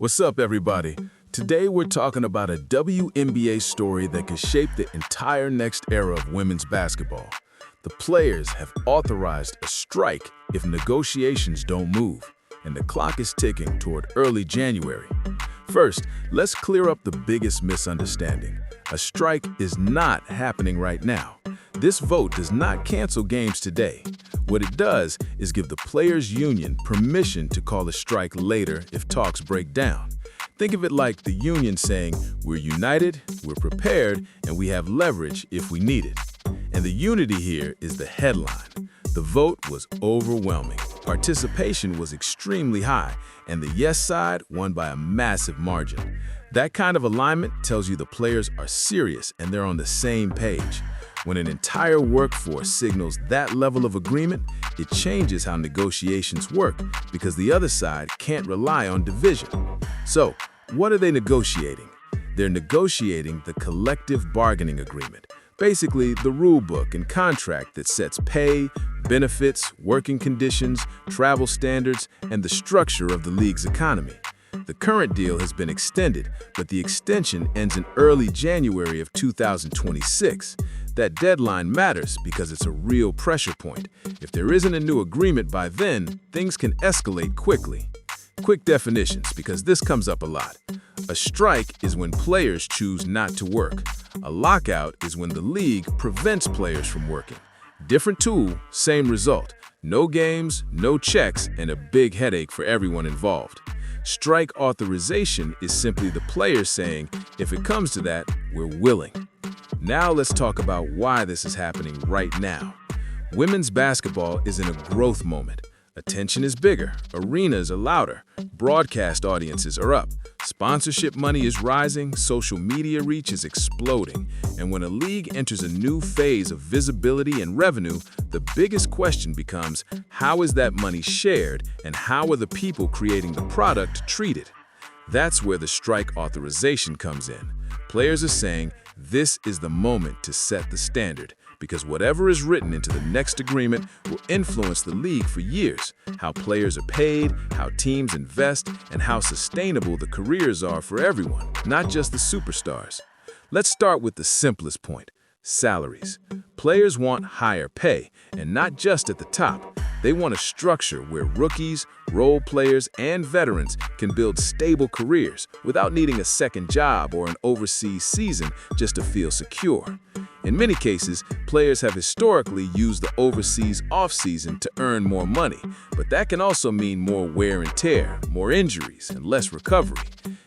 What's up, everybody? Today we're talking about a WNBA story that could shape the entire next era of women's basketball. The players have authorized a strike if negotiations don't move, and the clock is ticking toward early January. First, let's clear up the biggest misunderstanding. A strike is not happening right now. This vote does not cancel games today. What it does is give the players' union permission to call a strike later if talks break down. Think of it like the union saying, "We're united, we're prepared, and we have leverage if we need it." And the unity here is the headline. The vote was overwhelming. Participation was extremely high, and the yes side won by a massive margin. That kind of alignment tells you the players are serious and they're on the same page. When an entire workforce signals that level of agreement, it changes how negotiations work because the other side can't rely on division. So, what are they negotiating? They're negotiating the collective bargaining agreement, basically the rule book and contract that sets pay, benefits, working conditions, travel standards, and the structure of the league's economy. The current deal has been extended, but the extension ends in early January of 2026. That deadline matters because it's a real pressure point. If there isn't a new agreement by then, things can escalate quickly. Quick definitions, because this comes up a lot. A strike is when players choose not to work. A lockout is when the league prevents players from working. Different tool, same result. No games, no checks, and a big headache for everyone involved. Strike authorization is simply the players saying, if it comes to that, we're willing. Now let's talk about why this is happening right now. Women's basketball is in a growth moment. Attention is bigger, arenas are louder, broadcast audiences are up, sponsorship money is rising, social media reach is exploding, and when a league enters a new phase of visibility and revenue, the biggest question becomes, how is that money shared and how are the people creating the product treated? That's where the strike authorization comes in. Players are saying, this is the moment to set the standard, because whatever is written into the next agreement will influence the league for years. How players are paid, how teams invest, and how sustainable the careers are for everyone, not just the superstars. Let's start with the simplest point, salaries. Players want higher pay, and not just at the top. They want a structure where rookies, role players, and veterans can build stable careers without needing a second job or an overseas season just to feel secure. In many cases, players have historically used the overseas offseason to earn more money, but that can also mean more wear and tear, more injuries, and less recovery.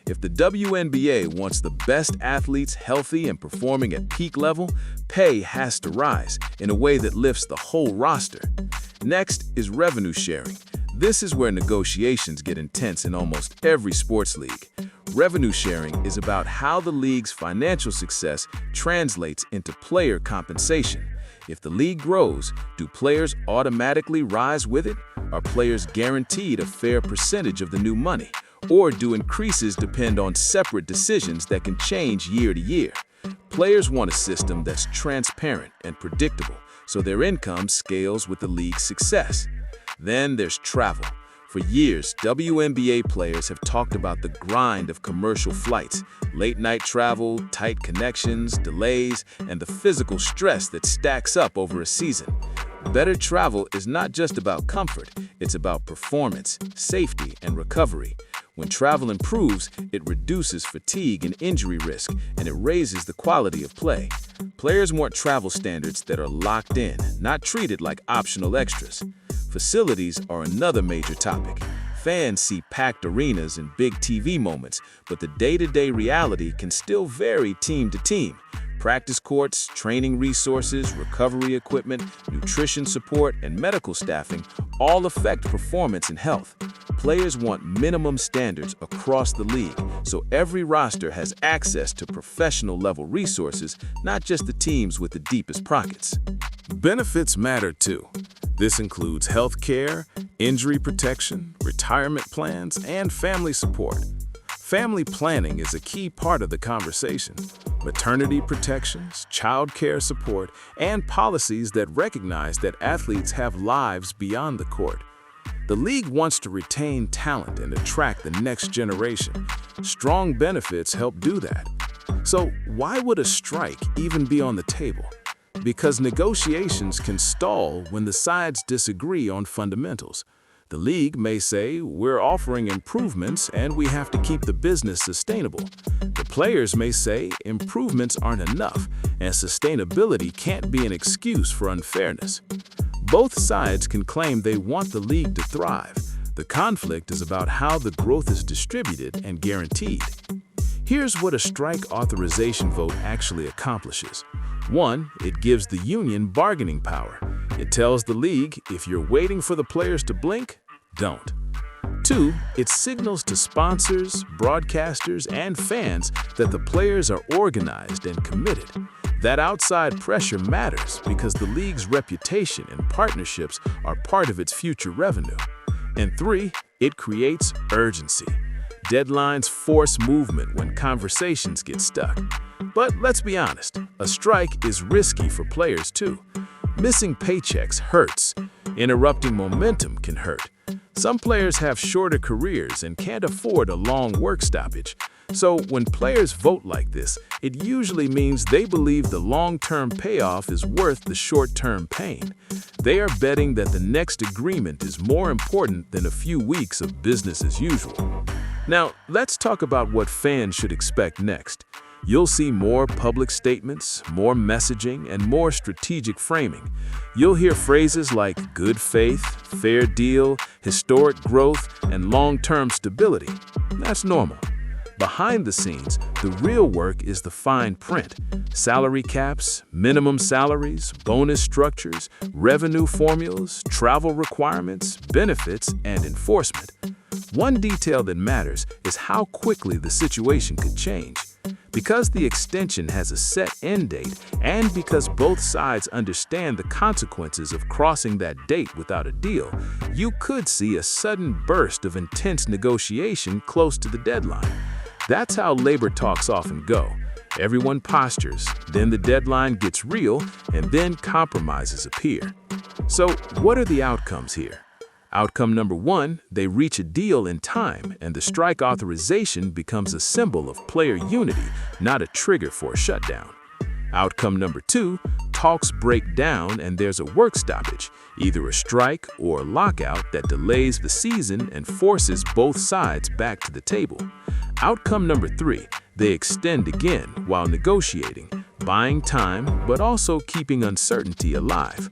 If the WNBA wants the best athletes healthy and performing at peak level, pay has to rise in a way that lifts the whole roster. Next is revenue sharing. This is where negotiations get intense in almost every sports league. Revenue sharing is about how the league's financial success translates into player compensation. If the league grows, do players automatically rise with it? Are players guaranteed a fair percentage of the new money? Or do increases depend on separate decisions that can change year to year? Players want a system that's transparent and predictable, so their income scales with the league's success. Then there's travel. For years, WNBA players have talked about the grind of commercial flights, late-night travel, tight connections, delays, and the physical stress that stacks up over a season. Better travel is not just about comfort, it's about performance, safety, and recovery. When travel improves, it reduces fatigue and injury risk, and it raises the quality of play. Players want travel standards that are locked in, not treated like optional extras. Facilities are another major topic. Fans see packed arenas and big TV moments, but the day-to-day reality can still vary team to team. Practice courts, training resources, recovery equipment, nutrition support, and medical staffing all affect performance and health. Players want minimum standards across the league, so every roster has access to professional-level resources, not just the teams with the deepest pockets. Benefits matter too. This includes health care, injury protection, retirement plans, and family support. Family planning is a key part of the conversation. Maternity protections, child care support, and policies that recognize that athletes have lives beyond the court. The league wants to retain talent and attract the next generation. Strong benefits help do that. So why would a strike even be on the table? Because negotiations can stall when the sides disagree on fundamentals. The league may say, we're offering improvements and we have to keep the business sustainable. The players may say, improvements aren't enough and sustainability can't be an excuse for unfairness. Both sides can claim they want the league to thrive. The conflict is about how the growth is distributed and guaranteed. Here's what a strike authorization vote actually accomplishes. 1. It gives the union bargaining power. It tells the league, if you're waiting for the players to blink, don't. 2. It signals to sponsors, broadcasters, and fans that the players are organized and committed. That outside pressure matters because the league's reputation and partnerships are part of its future revenue. And 3. It creates urgency. Deadlines force movement when conversations get stuck. But let's be honest, a strike is risky for players too. Missing paychecks hurts. Interrupting momentum can hurt. Some players have shorter careers and can't afford a long work stoppage. So when players vote like this, it usually means they believe the long-term payoff is worth the short-term pain. They are betting that the next agreement is more important than a few weeks of business as usual. Now, let's talk about what fans should expect next. You'll see more public statements, more messaging, and more strategic framing. You'll hear phrases like good faith, fair deal, historic growth, and long-term stability. That's normal. Behind the scenes, the real work is the fine print. Salary caps, minimum salaries, bonus structures, revenue formulas, travel requirements, benefits, and enforcement. One detail that matters is how quickly the situation could change. Because the extension has a set end date, and because both sides understand the consequences of crossing that date without a deal, you could see a sudden burst of intense negotiation close to the deadline. That's how labor talks often go. Everyone postures, then the deadline gets real, and then compromises appear. So, what are the outcomes here? Outcome number 1, they reach a deal in time, and the strike authorization becomes a symbol of player unity, not a trigger for a shutdown. Outcome number 2, talks break down and there's a work stoppage, either a strike or a lockout that delays the season and forces both sides back to the table. Outcome number 3, they extend again while negotiating, buying time, but also keeping uncertainty alive.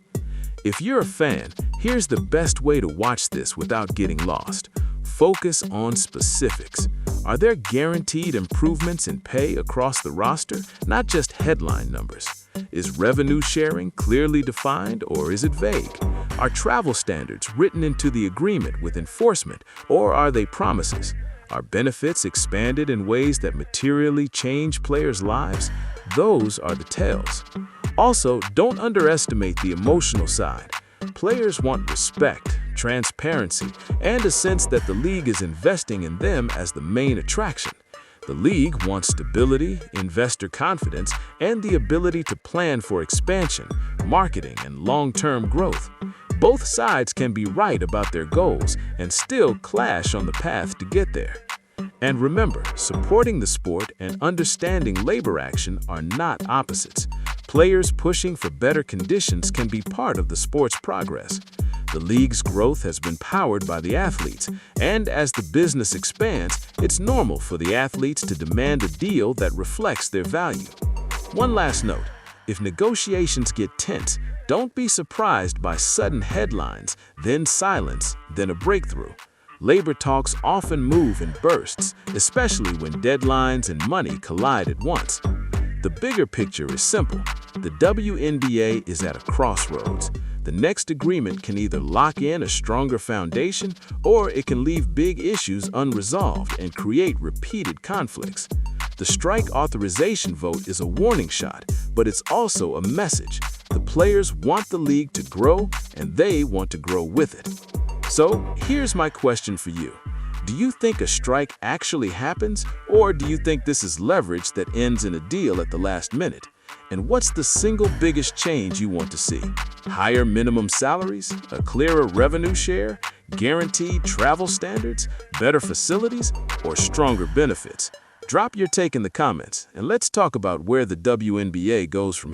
If you're a fan, here's the best way to watch this without getting lost. Focus on specifics. Are there guaranteed improvements in pay across the roster, not just headline numbers? Is revenue sharing clearly defined or is it vague? Are travel standards written into the agreement with enforcement or are they promises? Are benefits expanded in ways that materially change players' lives? Those are the tells. Also, don't underestimate the emotional side. Players want respect, transparency, and a sense that the league is investing in them as the main attraction. The league wants stability, investor confidence, and the ability to plan for expansion, marketing, and long-term growth. Both sides can be right about their goals and still clash on the path to get there. And remember, supporting the sport and understanding labor action are not opposites. Players pushing for better conditions can be part of the sport's progress. The league's growth has been powered by the athletes, and as the business expands, it's normal for the athletes to demand a deal that reflects their value. One last note, if negotiations get tense, don't be surprised by sudden headlines, then silence, then a breakthrough. Labor talks often move in bursts, especially when deadlines and money collide at once. The bigger picture is simple. The WNBA is at a crossroads. The next agreement can either lock in a stronger foundation or it can leave big issues unresolved and create repeated conflicts. The strike authorization vote is a warning shot, but it's also a message. The players want the league to grow and they want to grow with it. So here's my question for you. Do you think a strike actually happens, or do you think this is leverage that ends in a deal at the last minute? And what's the single biggest change you want to see? Higher minimum salaries, a clearer revenue share, guaranteed travel standards, better facilities, or stronger benefits? Drop your take in the comments, and let's talk about where the WNBA goes from